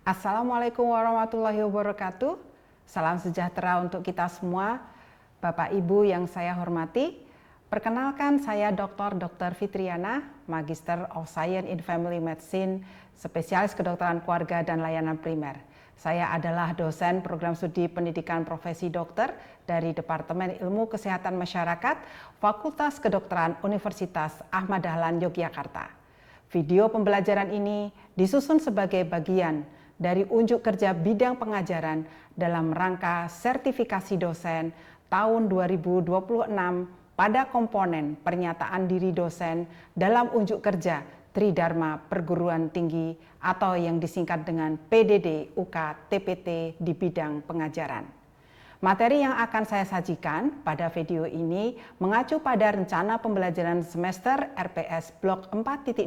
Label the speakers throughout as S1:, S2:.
S1: Assalamualaikum warahmatullahi wabarakatuh. Salam sejahtera untuk kita semua. Bapak Ibu yang saya hormati, perkenalkan saya Dr. Fitriana, Magister of Science in Family Medicine, spesialis kedokteran keluarga dan layanan primer. Saya adalah dosen program studi pendidikan profesi dokter dari Departemen Ilmu Kesehatan Masyarakat, Fakultas Kedokteran Universitas Ahmad Dahlan Yogyakarta. Video pembelajaran ini disusun sebagai bagian dari unjuk kerja bidang pengajaran dalam rangka sertifikasi dosen tahun 2026 pada komponen pernyataan diri dosen dalam unjuk kerja Tridharma Perguruan Tinggi atau yang disingkat dengan PDD UK TPT di bidang pengajaran. Materi yang akan saya sajikan pada video ini mengacu pada rencana pembelajaran semester RPS Blok 4.2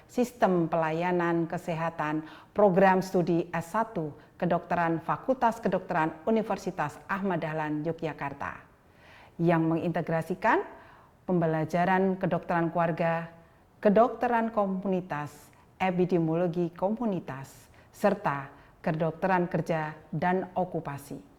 S1: Sistem Pelayanan Kesehatan Program Studi S1 Kedokteran Fakultas Kedokteran Universitas Ahmad Dahlan Yogyakarta yang mengintegrasikan pembelajaran kedokteran keluarga, kedokteran komunitas, epidemiologi komunitas, serta kedokteran kerja dan okupasi.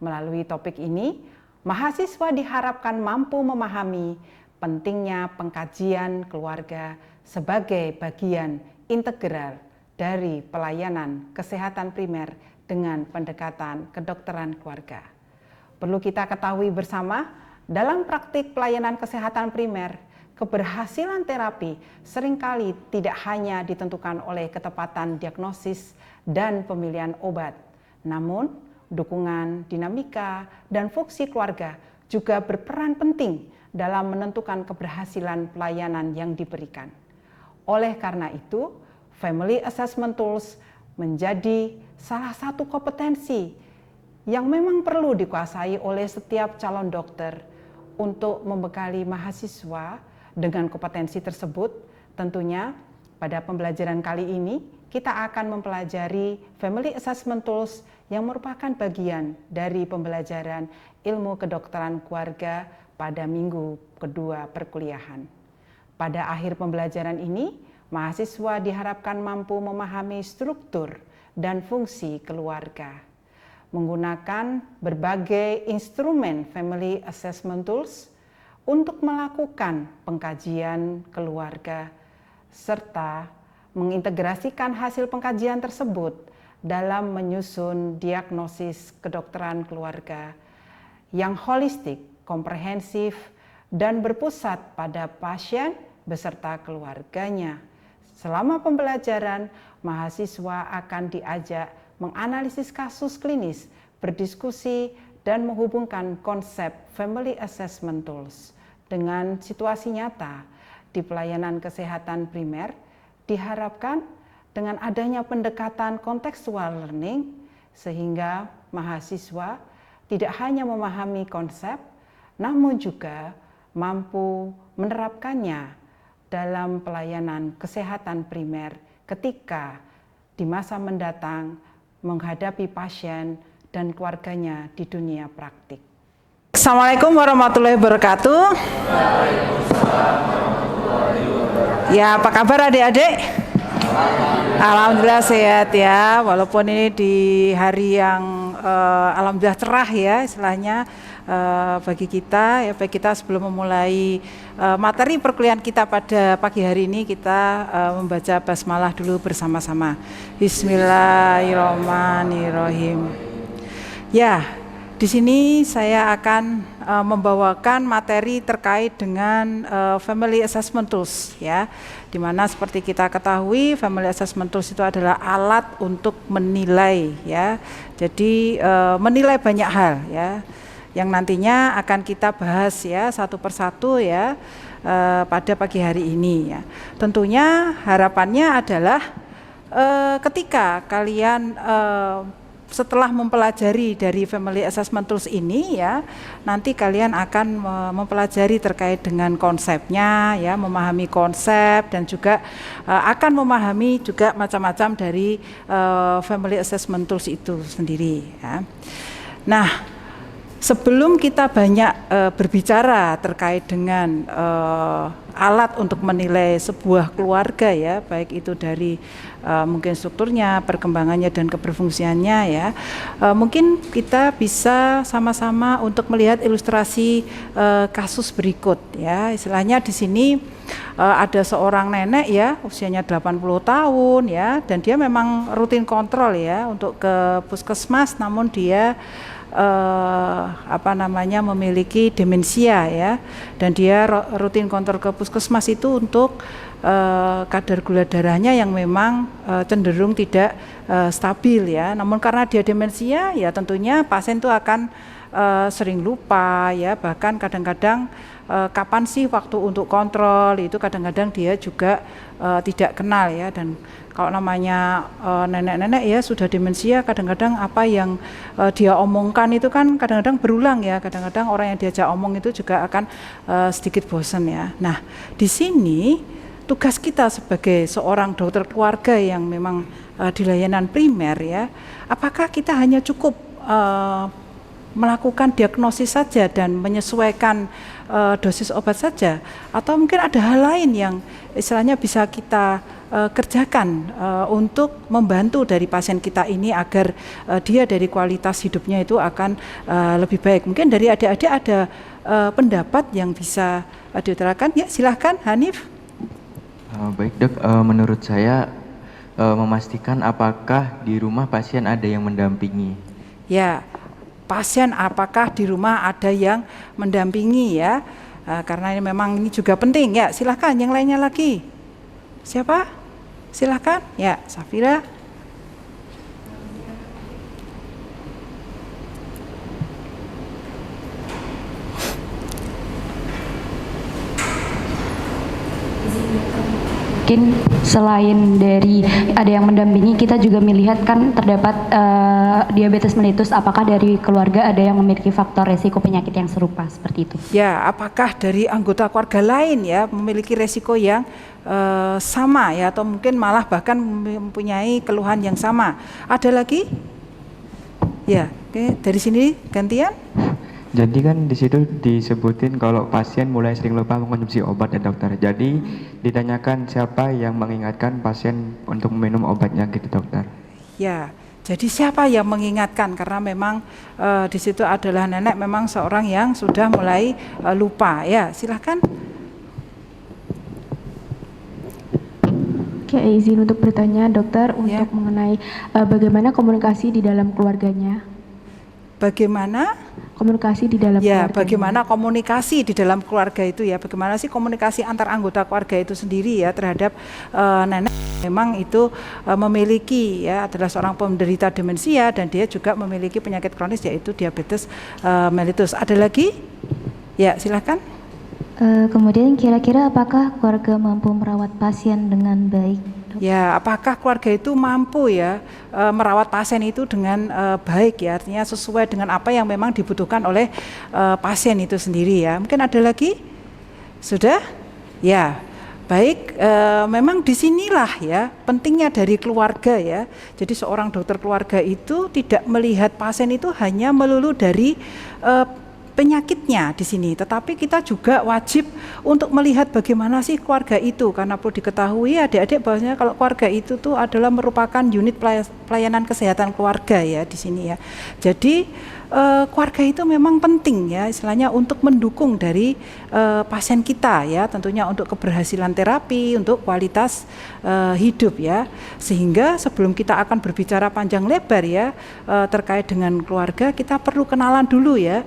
S1: Melalui topik ini, mahasiswa diharapkan mampu memahami pentingnya pengkajian keluarga sebagai bagian integral dari pelayanan kesehatan primer dengan pendekatan kedokteran keluarga. Perlu kita ketahui bersama, dalam praktik pelayanan kesehatan primer, keberhasilan terapi seringkali tidak hanya ditentukan oleh ketepatan diagnosis dan pemilihan obat, namun dukungan, dinamika, dan fungsi keluarga juga berperan penting dalam menentukan keberhasilan pelayanan yang diberikan. Oleh karena itu, Family Assessment Tools menjadi salah satu kompetensi yang memang perlu dikuasai oleh setiap calon dokter untuk membekali mahasiswa dengan kompetensi tersebut. Tentunya pada pembelajaran kali ini kita akan mempelajari Family Assessment Tools yang merupakan bagian dari pembelajaran ilmu kedokteran keluarga pada minggu kedua perkuliahan. Pada akhir pembelajaran ini, mahasiswa diharapkan mampu memahami struktur dan fungsi keluarga. Menggunakan berbagai instrumen Family Assessment Tools untuk melakukan pengkajian keluarga, serta mengintegrasikan hasil pengkajian tersebut dalam menyusun diagnosis kedokteran keluarga yang holistik, komprehensif, dan berpusat pada pasien beserta keluarganya. Selama pembelajaran, mahasiswa akan diajak menganalisis kasus klinis, berdiskusi, dan menghubungkan konsep Family Assessment Tools dengan situasi nyata di pelayanan kesehatan primer. Diharapkan dengan adanya pendekatan contextual learning, sehingga mahasiswa tidak hanya memahami konsep, namun juga mampu menerapkannya dalam pelayanan kesehatan primer ketika di masa mendatang menghadapi pasien dan keluarganya di dunia praktik. Assalamualaikum warahmatullahi wabarakatuh. Ya, apa kabar adik-adik? Alhamdulillah sehat ya, walaupun ini di hari yang alhamdulillah cerah ya istilahnya bagi kita ya, baik kita sebelum memulai materi perkuliahan kita pada pagi hari ini, kita membaca basmalah dulu bersama-sama. Bismillahirrahmanirrahim. Ya, di sini saya akan membawakan materi terkait dengan Family Assessment Tools ya, di mana seperti kita ketahui Family Assessment Tools itu adalah alat untuk menilai ya. Jadi menilai banyak hal ya, yang nantinya akan kita bahas ya satu persatu ya pada pagi hari ini ya. Tentunya harapannya adalah ketika kalian setelah mempelajari dari Family Assessment Tools ini ya, nanti kalian akan mempelajari terkait dengan konsepnya ya, memahami konsep dan juga akan memahami juga macam-macam dari Family Assessment Tools itu sendiri ya. Nah, Sebelum kita banyak berbicara terkait dengan alat untuk menilai sebuah keluarga ya, baik itu dari mungkin strukturnya, perkembangannya dan keberfungsiannya ya, mungkin kita bisa sama-sama untuk melihat ilustrasi kasus berikut ya. Istilahnya di sini ada seorang nenek ya, usianya 80 tahun ya, dan dia memang rutin kontrol ya untuk ke puskesmas, namun dia memiliki demensia ya, dan dia rutin kontrol ke puskesmas itu untuk kadar gula darahnya yang memang cenderung tidak stabil ya. Namun karena dia demensia ya, tentunya pasien itu akan sering lupa ya, bahkan kadang-kadang kapan sih waktu untuk kontrol itu kadang-kadang dia juga tidak kenal ya. Dan kalau namanya nenek-nenek ya sudah demensia, kadang-kadang apa yang dia omongkan itu kan kadang-kadang berulang ya, kadang-kadang orang yang diajak omong itu juga akan sedikit bosan ya. Nah, di sini tugas kita sebagai seorang dokter keluarga yang memang di layanan primer ya, apakah kita hanya cukup melakukan diagnosis saja dan menyesuaikan dosis obat saja, atau mungkin ada hal lain yang istilahnya bisa kita kerjakan untuk membantu dari pasien kita ini agar dia dari kualitas hidupnya itu akan lebih baik. Mungkin dari adik-adik ada pendapat yang bisa diutarakan ya, silahkan Hanif.
S2: Baik dok, menurut saya memastikan apakah di rumah pasien ada yang mendampingi.
S1: Ya, pasien apakah di rumah ada yang mendampingi ya, karena ini memang ini juga penting ya. Silahkan yang lainnya lagi, siapa? Silahkan ya, Safira.
S3: Mungkin selain dari ada yang mendampingi, kita juga melihat kan terdapat diabetes mellitus, apakah dari keluarga ada yang memiliki faktor resiko penyakit yang serupa seperti itu?
S1: Ya, apakah dari anggota keluarga lain ya memiliki resiko yang sama ya, atau mungkin malah bahkan mempunyai keluhan yang sama. Ada lagi? Ya, oke, dari sini gantian.
S2: Jadi kan di situ disebutin kalau pasien mulai sering lupa mengkonsumsi obat ya dokter. Jadi ditanyakan siapa yang mengingatkan pasien untuk minum obatnya gitu dokter.
S1: Ya, jadi siapa yang mengingatkan, karena memang di situ adalah nenek memang seorang yang sudah mulai lupa ya. Silahkan.
S4: Oke, izin untuk bertanya dokter untuk mengenai bagaimana komunikasi di dalam keluarganya.
S1: Bagaimana
S4: komunikasi di dalam keluarga?
S1: Bagaimana komunikasi di dalam keluarga itu ya, bagaimana sih komunikasi antar anggota keluarga itu sendiri ya terhadap nenek memang itu memiliki ya, adalah seorang penderita demensia dan dia juga memiliki penyakit kronis yaitu diabetes mellitus. Ada lagi? Ya, silakan.
S5: Kemudian kira-kira apakah keluarga mampu merawat pasien dengan baik?
S1: Ya, apakah keluarga itu mampu ya merawat pasien itu dengan baik ya, artinya sesuai dengan apa yang memang dibutuhkan oleh pasien itu sendiri ya. Mungkin ada lagi? Sudah? Ya, baik. Memang disinilah ya pentingnya dari keluarga ya. Jadi seorang dokter keluarga itu tidak melihat pasien itu hanya melulu dari penyakitnya di sini, tetapi kita juga wajib untuk melihat bagaimana sih keluarga itu, karena perlu diketahui adik-adik bahwasanya kalau keluarga itu tuh adalah merupakan unit pelayanan kesehatan keluarga ya di sini ya. Jadi keluarga itu memang penting ya, istilahnya untuk mendukung dari pasien kita ya, tentunya untuk keberhasilan terapi, untuk kualitas hidup ya. Sehingga sebelum kita akan berbicara panjang lebar ya terkait dengan keluarga, kita perlu kenalan dulu ya.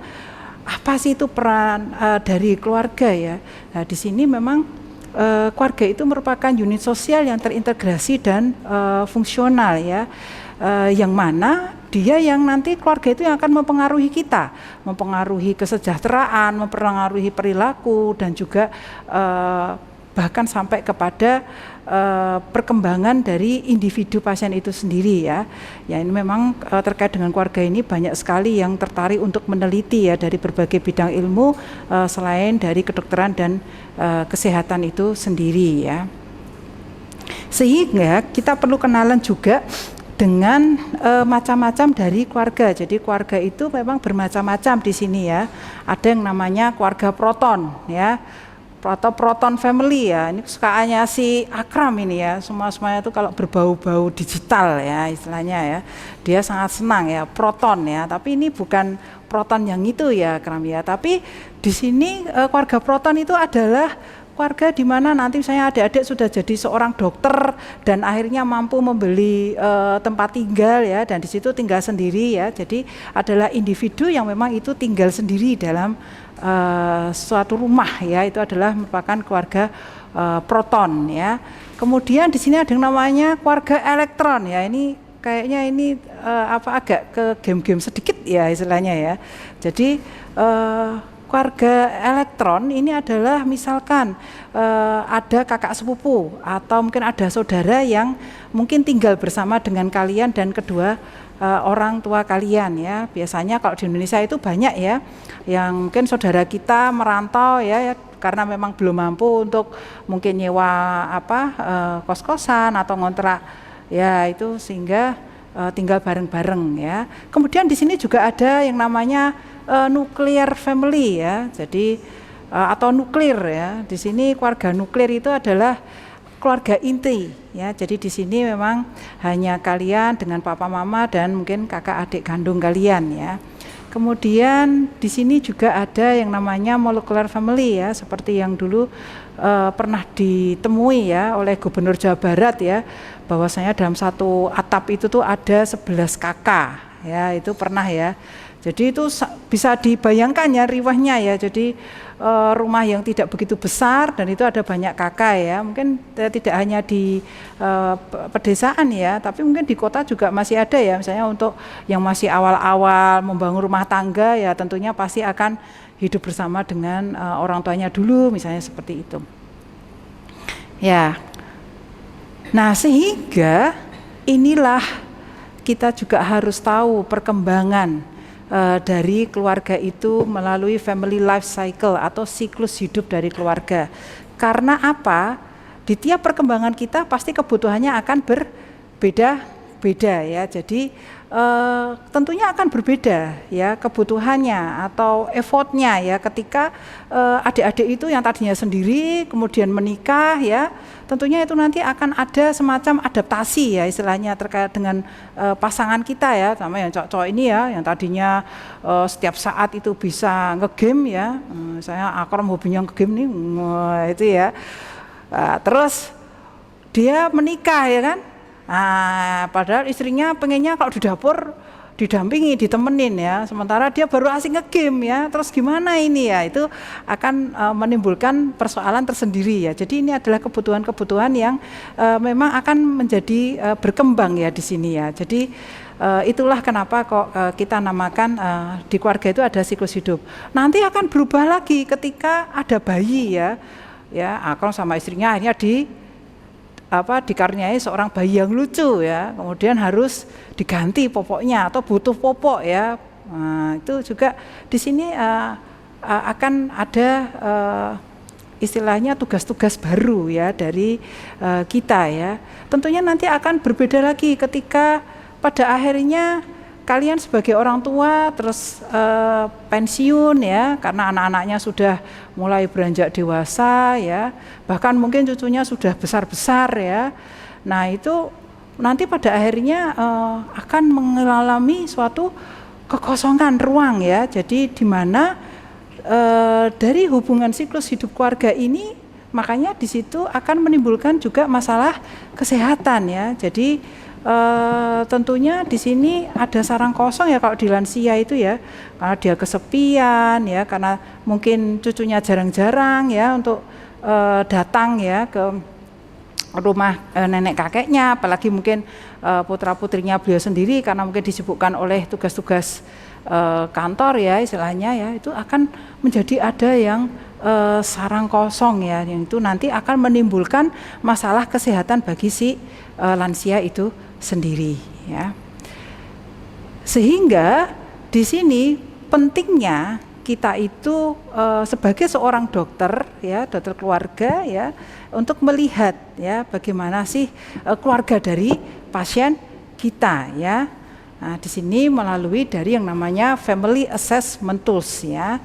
S1: Apa sih itu peran dari keluarga ya? Nah, di sini memang keluarga itu merupakan unit sosial yang terintegrasi dan fungsional ya, yang mana dia yang nanti keluarga itu yang akan mempengaruhi kita, mempengaruhi kesejahteraan, mempengaruhi perilaku dan juga bahkan sampai kepada perkembangan dari individu pasien itu sendiri ya. Ya, ini memang terkait dengan keluarga ini banyak sekali yang tertarik untuk meneliti ya dari berbagai bidang ilmu selain dari kedokteran dan kesehatan itu sendiri ya. Sehingga kita perlu kenalan juga dengan macam-macam dari keluarga. Jadi keluarga itu memang bermacam-macam di sini ya. Ada yang namanya keluarga proton ya, atau proton family ya. Ini kesukaannya si Akram ini ya. Semuanya itu kalau berbau-bau digital ya istilahnya ya. Dia sangat senang ya proton ya. Tapi ini bukan proton yang itu ya Akram ya. Tapi di sini keluarga proton itu adalah keluarga di mana nanti misalnya adik-adik sudah jadi seorang dokter dan akhirnya mampu membeli tempat tinggal ya, dan di situ tinggal sendiri ya. Jadi adalah individu yang memang itu tinggal sendiri dalam suatu rumah ya, itu adalah merupakan keluarga proton ya. Kemudian di sini ada yang namanya keluarga elektron ya. Ini kayaknya ini agak ke game-game sedikit ya istilahnya ya. Jadi keluarga elektron ini adalah misalkan ada kakak sepupu atau mungkin ada saudara yang mungkin tinggal bersama dengan kalian dan kedua orang tua kalian ya. Biasanya kalau di Indonesia itu banyak ya, yang mungkin saudara kita merantau ya, karena memang belum mampu untuk mungkin nyewa kos-kosan atau ngontrak ya, itu sehingga tinggal bareng-bareng ya. Kemudian di sini juga ada yang namanya nuclear family ya, jadi atau nuklir ya. Di sini keluarga nuklir itu adalah keluarga inti ya. Jadi di sini memang hanya kalian dengan papa mama dan mungkin kakak adik kandung kalian ya. Kemudian di sini juga ada yang namanya molecular family ya, seperti yang dulu pernah ditemui ya oleh Gubernur Jawa Barat ya, bahwasanya dalam satu atap itu tuh ada 11 kakak ya, itu pernah ya. Jadi itu bisa dibayangkan ya riwahnya ya. Jadi rumah yang tidak begitu besar dan itu ada banyak kakak ya. Mungkin tidak hanya di pedesaan ya, tapi mungkin di kota juga masih ada ya. Misalnya untuk yang masih awal-awal membangun rumah tangga ya, tentunya pasti akan hidup bersama dengan orang tuanya dulu, misalnya seperti itu. Ya. Nah, sehingga inilah kita juga harus tahu perkembangan dari keluarga itu melalui family life cycle atau siklus hidup dari keluarga. Karena apa? Di tiap perkembangan kita pasti kebutuhannya akan berbeda-beda ya. Jadi tentunya akan berbeda ya kebutuhannya atau effortnya ya, ketika adik-adik itu yang tadinya sendiri kemudian menikah ya, tentunya itu nanti akan ada semacam adaptasi ya istilahnya terkait dengan pasangan kita ya, sama yang cowok-cowok ini ya, yang tadinya setiap saat itu bisa ngegame ya, saya Akram hobinya ngegame nih itu ya, terus dia menikah ya kan. Nah, padahal istrinya pengennya kalau di dapur didampingi, ditemenin ya, sementara dia baru asik ngegame ya, terus gimana ini ya, itu akan menimbulkan persoalan tersendiri ya. Jadi ini adalah kebutuhan-kebutuhan yang memang akan menjadi berkembang ya di sini ya. Jadi itulah kenapa kok kita namakan di keluarga itu ada siklus hidup. Nanti akan berubah lagi ketika ada bayi ya, Akram sama istrinya akhirnya dikaruniai seorang bayi yang lucu ya, kemudian harus diganti popoknya atau butuh popok ya. Nah, itu juga di sini akan ada istilahnya tugas-tugas baru ya dari kita ya. Tentunya nanti akan berbeda lagi ketika pada akhirnya kalian sebagai orang tua terus pensiun ya, karena anak-anaknya sudah mulai beranjak dewasa ya, bahkan mungkin cucunya sudah besar-besar ya. Nah itu nanti pada akhirnya akan mengalami suatu kekosongan ruang ya. Jadi di mana dari hubungan siklus hidup keluarga ini, makanya di situ akan menimbulkan juga masalah kesehatan ya. Jadi tentunya di sini ada sarang kosong ya kalau di lansia itu ya, karena dia kesepian ya, karena mungkin cucunya jarang-jarang ya untuk datang ya ke rumah nenek kakeknya, apalagi mungkin putra-putrinya beliau sendiri karena mungkin disibukkan oleh tugas-tugas kantor ya istilahnya ya, itu akan menjadi ada yang sarang kosong ya, yang itu nanti akan menimbulkan masalah kesehatan bagi si lansia itu sendiri ya. Sehingga di sini pentingnya kita itu sebagai seorang dokter ya, dokter keluarga ya, untuk melihat ya bagaimana sih keluarga dari pasien kita ya. Nah, di sini melalui dari yang namanya Family Assessment Tools ya.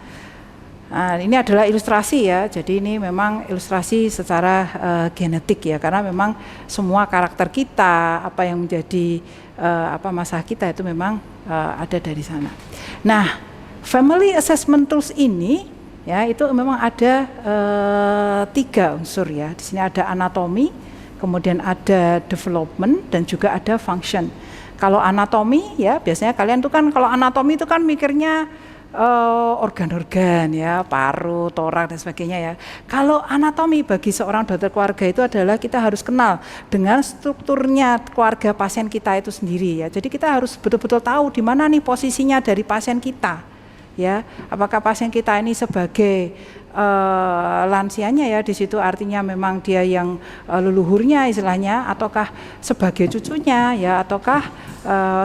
S1: Nah, ini adalah ilustrasi ya. Jadi ini memang ilustrasi secara genetik ya, karena memang semua karakter kita, apa yang menjadi masalah kita itu memang ada dari sana. Nah, Family Assessment Tools ini ya itu memang ada 3 unsur ya. Di sini ada anatomi, kemudian ada development, dan juga ada function. Kalau anatomi ya biasanya kalian tuh kan kalau anatomi itu kan mikirnya organ-organ ya, paru, torak dan sebagainya ya. Kalau anatomi bagi seorang dokter keluarga itu adalah kita harus kenal dengan strukturnya keluarga pasien kita itu sendiri ya. Jadi kita harus betul-betul tahu di mana nih posisinya dari pasien kita ya. Apakah pasien kita ini sebagai lansianya ya, di situ artinya memang dia yang leluhurnya istilahnya, ataukah sebagai cucunya ya, ataukah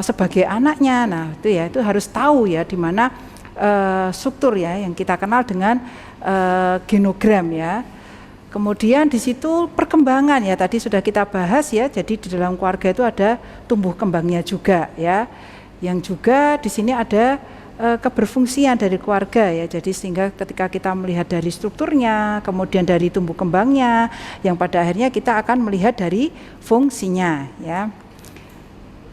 S1: sebagai anaknya. Nah itu ya, itu harus tahu ya di mana struktur ya yang kita kenal dengan genogram ya. Kemudian di situ perkembangan ya, tadi sudah kita bahas ya. Jadi di dalam keluarga itu ada tumbuh kembangnya juga ya, yang juga di sini ada keberfungsian dari keluarga ya. Jadi sehingga ketika kita melihat dari strukturnya, kemudian dari tumbuh kembangnya, yang pada akhirnya kita akan melihat dari fungsinya ya.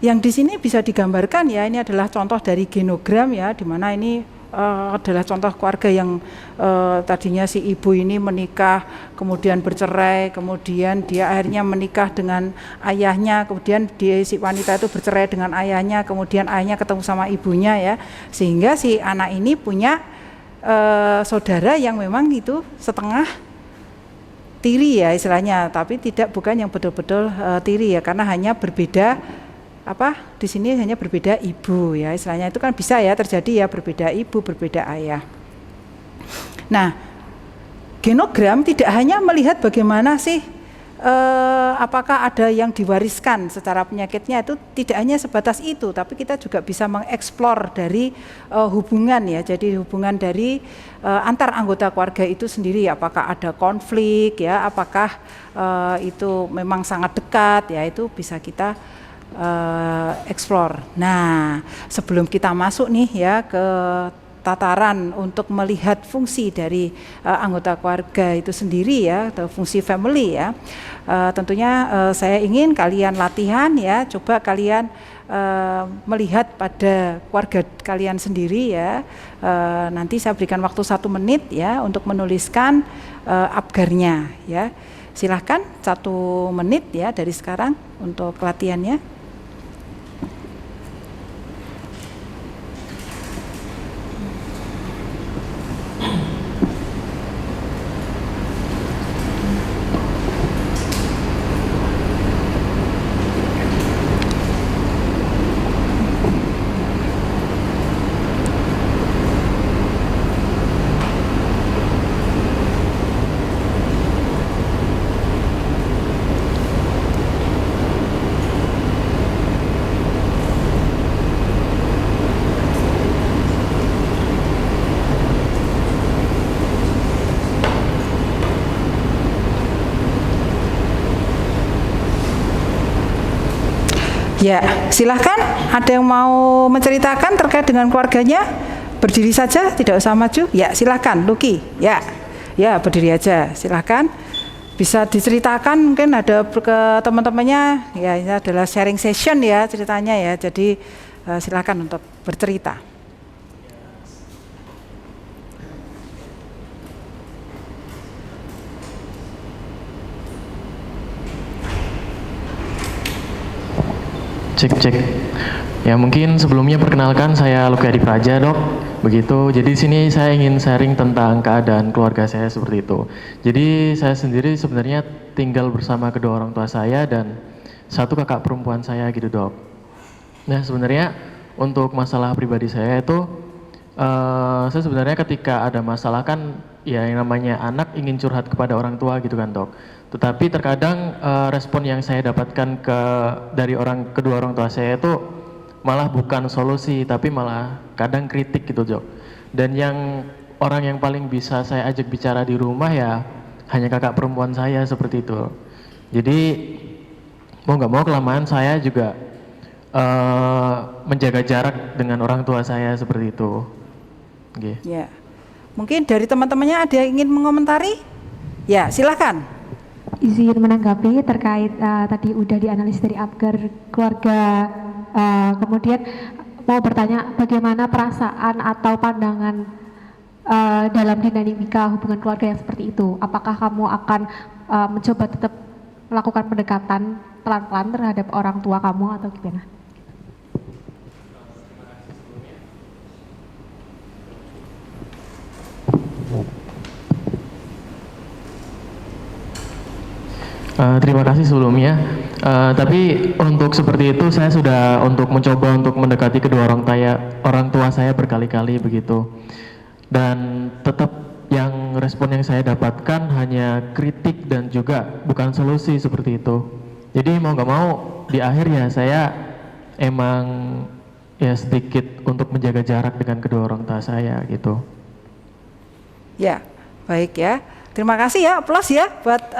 S1: Yang di sini bisa digambarkan ya, ini adalah contoh dari genogram ya, di mana ini adalah contoh keluarga yang tadinya si ibu ini menikah, kemudian bercerai, kemudian dia akhirnya menikah dengan ayahnya, kemudian si wanita itu bercerai dengan ayahnya, kemudian ayahnya ketemu sama ibunya ya, sehingga si anak ini punya saudara yang memang itu setengah tiri ya istilahnya, tapi bukan yang betul-betul tiri ya, karena hanya berbeda di sini hanya berbeda ibu ya istilahnya. Itu kan bisa ya terjadi ya, berbeda ibu, berbeda ayah. Nah, genogram tidak hanya melihat bagaimana sih apakah ada yang diwariskan secara penyakitnya, itu tidak hanya sebatas itu, tapi kita juga bisa mengeksplor dari hubungan ya. Jadi hubungan dari antar anggota keluarga itu sendiri, apakah ada konflik ya, apakah itu memang sangat dekat ya, itu bisa kita explore. Nah, sebelum kita masuk nih ya ke tataran untuk melihat fungsi dari anggota keluarga itu sendiri ya, atau fungsi family ya, tentunya saya ingin kalian latihan ya, coba kalian melihat pada keluarga kalian sendiri ya. Nanti saya berikan waktu 1 menit ya untuk menuliskan abgarnya ya. Silahkan 1 menit ya dari sekarang untuk latihannya. Ya, silahkan. Ada yang mau menceritakan terkait dengan keluarganya? Berdiri saja, tidak usah maju. Ya, silahkan, Luki. Ya, berdiri aja. Silahkan. Bisa diceritakan, mungkin ada ke teman-temannya. Ya, ini adalah sharing session ya ceritanya ya. Jadi silahkan untuk bercerita.
S6: Cek. Ya mungkin sebelumnya perkenalkan, saya Luki Adi Praja dok. Begitu. Jadi di sini saya ingin sharing tentang keadaan keluarga saya seperti itu. Jadi saya sendiri sebenarnya tinggal bersama kedua orang tua saya dan 1 kakak perempuan saya gitu dok. Nah sebenarnya untuk masalah pribadi saya itu, saya sebenarnya ketika ada masalah kan ya yang namanya anak ingin curhat kepada orang tua gitu kan dok. Tetapi terkadang respon yang saya dapatkan dari kedua orang tua saya itu malah bukan solusi, tapi malah kadang kritik gitu dok. Dan orang yang paling bisa saya ajak bicara di rumah ya hanya kakak perempuan saya seperti itu. Jadi mau nggak mau kelamaan saya juga menjaga jarak dengan orang tua saya seperti itu. Okay.
S1: Ya, mungkin dari teman-temannya ada yang ingin mengomentari? Ya, silakan.
S4: Izin menanggapi terkait tadi udah dianalisis dari Apgar keluarga, kemudian mau bertanya bagaimana perasaan atau pandangan dalam dinamika hubungan keluarga yang seperti itu. Apakah kamu akan mencoba tetap melakukan pendekatan pelan-pelan terhadap orang tua kamu atau gimana?
S6: Terima kasih sebelumnya. Tapi untuk seperti itu saya sudah mencoba untuk mendekati kedua orang tua saya berkali-kali begitu. Dan tetap yang respon yang saya dapatkan hanya kritik dan juga bukan solusi seperti itu. Jadi mau nggak mau di akhir ya saya emang ya sedikit untuk menjaga jarak dengan kedua orang tua saya gitu.
S1: Ya, baik ya. Terima kasih ya, aplaus ya buat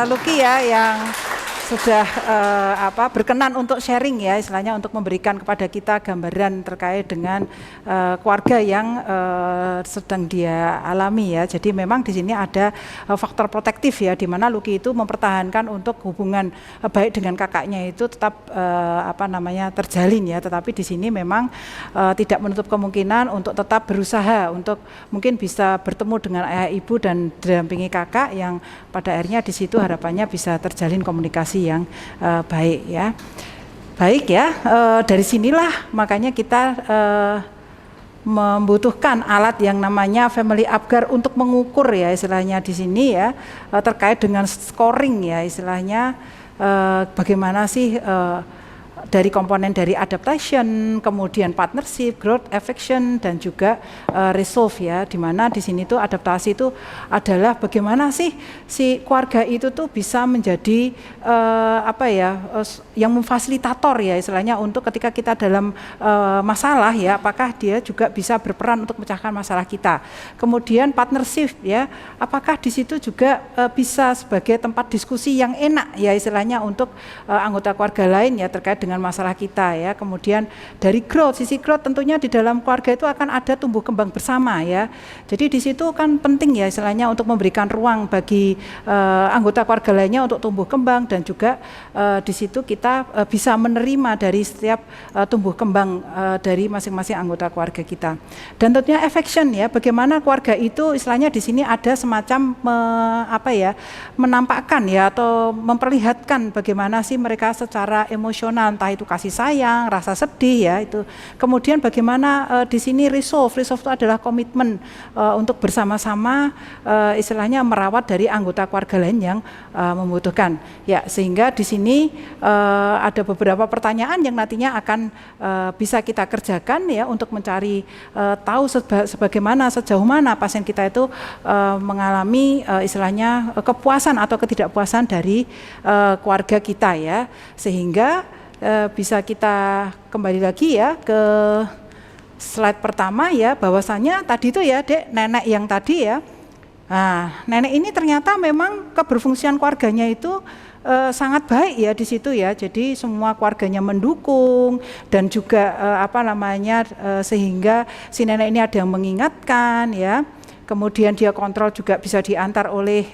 S1: Lucky ya yang sudah berkenan untuk sharing ya, istilahnya untuk memberikan kepada kita gambaran terkait dengan keluarga yang sedang dia alami ya. Jadi memang di sini ada faktor protektif ya, di mana Lucky itu mempertahankan untuk hubungan baik dengan kakaknya itu tetap terjalin ya. Tetapi di sini memang tidak menutup kemungkinan untuk tetap berusaha untuk mungkin bisa bertemu dengan ayah ibu dan didampingi kakak yang pada akhirnya di situ harapannya bisa terjalin komunikasi yang baik ya. Baik ya, dari sinilah makanya kita membutuhkan alat yang namanya Family Apgar untuk mengukur ya istilahnya di sini ya, terkait dengan scoring ya istilahnya, bagaimana sih dari komponen dari adaptation, kemudian partnership, growth, affection, dan juga resolve ya, dimana di sini tuh adaptasi itu adalah bagaimana sih si keluarga itu tuh bisa menjadi yang memfasilitator ya istilahnya untuk ketika kita dalam masalah ya, apakah dia juga bisa berperan untuk memecahkan masalah kita. Kemudian partnership ya, apakah di situ juga bisa sebagai tempat diskusi yang enak ya istilahnya untuk anggota keluarga lain ya terkait dengan masalah kita ya. Kemudian dari growth, sisi growth tentunya di dalam keluarga itu akan ada tumbuh kembang bersama ya. Jadi di situ kan penting ya istilahnya untuk memberikan ruang bagi anggota keluarga lainnya untuk tumbuh kembang, dan juga di situ kita bisa menerima dari setiap tumbuh kembang dari masing-masing anggota keluarga kita. Dan tentunya affection ya, bagaimana keluarga itu istilahnya di sini ada semacam menampakkan ya atau memperlihatkan bagaimana sih mereka secara emosional, entah itu kasih sayang, rasa sedih ya itu. Kemudian bagaimana di sini resolve itu adalah komitmen untuk bersama-sama istilahnya merawat dari anggota keluarga lain yang membutuhkan. Ya, sehingga di sini ada beberapa pertanyaan yang nantinya akan bisa kita kerjakan ya untuk mencari tahu sebagaimana sejauh mana pasien kita itu mengalami istilahnya kepuasan atau ketidakpuasan dari keluarga kita ya, sehingga bisa kita kembali lagi ya ke slide pertama ya, bahwasannya tadi itu ya Dek, nenek yang tadi ya. Nah, nenek ini ternyata memang keberfungsian keluarganya itu sangat baik ya di situ ya. Jadi semua keluarganya mendukung dan juga sehingga si nenek ini ada yang mengingatkan ya. Kemudian dia kontrol juga bisa diantar oleh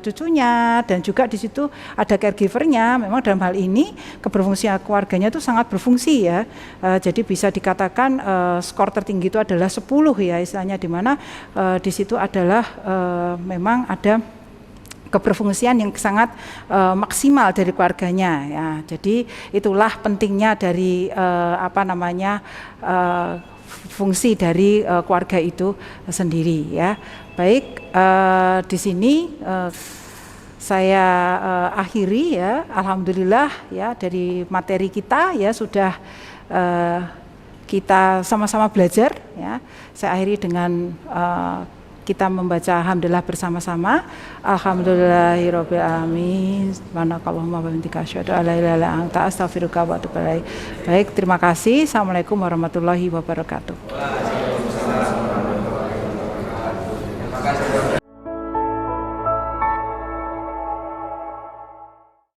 S1: cucunya, dan juga di situ ada caregivernya. Memang dalam hal ini keberfungsian keluarganya itu sangat berfungsi ya. Jadi bisa dikatakan skor tertinggi itu adalah 10 ya istilahnya, di mana di situ adalah memang ada keberfungsian yang sangat maksimal dari keluarganya ya. Jadi itulah pentingnya dari fungsi dari keluarga itu sendiri ya. Baik, di sini saya akhiri ya. Alhamdulillah ya, dari materi kita ya sudah kita sama-sama belajar ya. Saya akhiri dengan kita membaca alhamdulillah bersama-sama. Alhamdulillahirabbil alamin. Subhanakallahumma wa bihamdika asyhadu an la ilaha illa anta astaghfiruka wa atubu ilaik. Baik, terima kasih. Assalamualaikum warahmatullahi wabarakatuh.